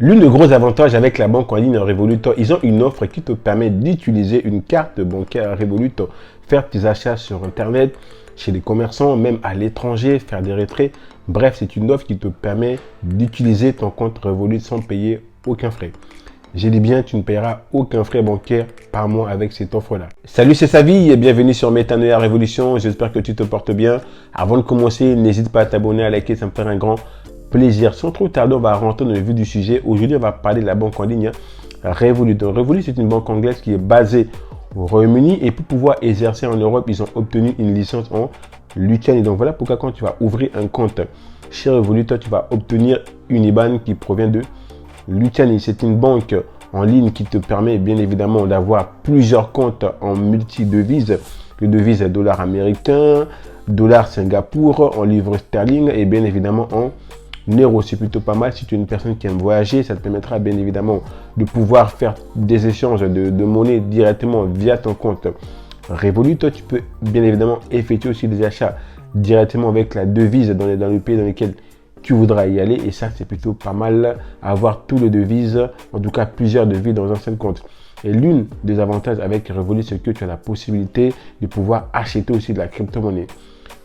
L'une des gros avantages avec la banque en ligne Revolut, ils ont une offre qui te permet d'utiliser une carte bancaire Revolut, faire tes achats sur Internet, chez les commerçants, même à l'étranger, faire des retraits. Bref, c'est une offre qui te permet d'utiliser ton compte Revolut sans payer aucun frais. J'ai dit bien, tu ne payeras aucun frais bancaire par mois avec cette offre-là. Salut, c'est Savi et bienvenue sur Métanoïa Révolution. J'espère que tu te portes bien. Avant de commencer, n'hésite pas à t'abonner, à liker, ça me ferait un grand plaisir. Sans trop tarder, on va rentrer dans le vif du sujet. Aujourd'hui, on va parler de la banque en ligne Revolut. Donc, Revolut, c'est une banque anglaise qui est basée au Royaume-Uni et pour pouvoir exercer en Europe, ils ont obtenu une licence en Lituanie. Donc, voilà pourquoi quand tu vas ouvrir un compte chez Revolut, tu vas obtenir une IBAN qui provient de Lituanie. C'est une banque en ligne qui te permet bien évidemment d'avoir plusieurs comptes en multi-devises, le devise dollar américain, dollar Singapour, en livre sterling et bien évidemment en euros. C'est plutôt pas mal si tu es une personne qui aime voyager. Ça te permettra bien évidemment de pouvoir faire des échanges de monnaie directement via ton compte Revolut. Tu peux bien évidemment effectuer aussi des achats directement avec la devise dans le pays dans lequel tu voudras y aller, et ça c'est plutôt pas mal, avoir tous les devises, en tout cas plusieurs devises dans un seul compte. Et l'une des avantages avec Revolut, c'est que tu as la possibilité de pouvoir acheter aussi de la crypto-monnaie.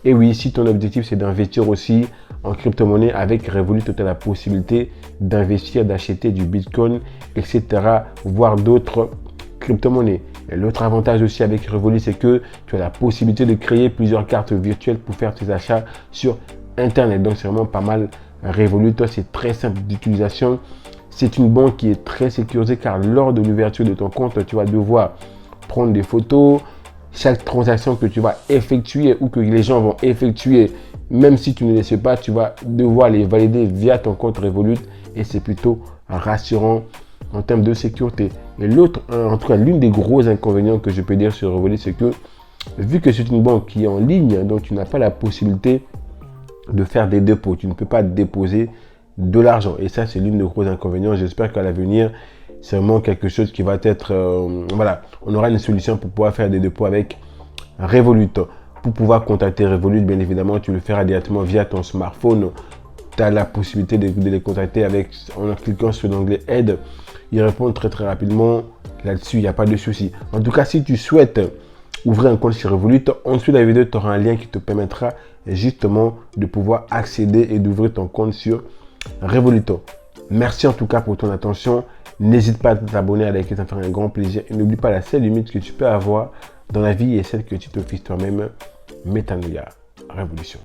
Et oui, si ton objectif c'est d'investir aussi en crypto-monnaie, avec Revolut, tu as la possibilité d'investir, d'acheter du Bitcoin, etc., voire d'autres crypto-monnaies. Et l'autre avantage aussi avec Revolut, c'est que tu as la possibilité de créer plusieurs cartes virtuelles pour faire tes achats sur Internet. Donc c'est vraiment pas mal. Revolut, c'est très simple d'utilisation. C'est une banque qui est très sécurisée car lors de l'ouverture de ton compte, tu vas devoir prendre des photos. Chaque transaction que tu vas effectuer ou que les gens vont effectuer, même si tu ne les sais pas, tu vas devoir les valider via ton compte Revolut et c'est plutôt rassurant en termes de sécurité. Et l'autre, en tout cas l'une des gros inconvénients que je peux dire sur Revolut, c'est que vu que c'est une banque qui est en ligne, donc tu n'as pas la possibilité de faire des dépôts. Tu ne peux pas déposer de l'argent. Et ça, c'est l'une des gros inconvénients. J'espère qu'à l'avenir, c'est vraiment quelque chose qui va être... voilà, on aura une solution pour pouvoir faire des dépôts avec Revolut. Pour pouvoir contacter Revolut, bien évidemment, tu le feras directement via ton smartphone. Tu as la possibilité de les contacter en cliquant sur l'onglet aide. Ils répondent très très rapidement. Là-dessus, il n'y a pas de souci. En tout cas, si tu souhaites ouvrir un compte sur Revolut, en dessous de la vidéo, tu auras un lien qui te permettra justement de pouvoir accéder et d'ouvrir ton compte sur Revolut. Merci en tout cas pour ton attention. N'hésite pas à t'abonner, à liker, ça me ferait un grand plaisir. Et n'oublie pas, la seule limite que tu peux avoir dans la vie est celle que tu te fixes toi-même. Métanoïa Révolution.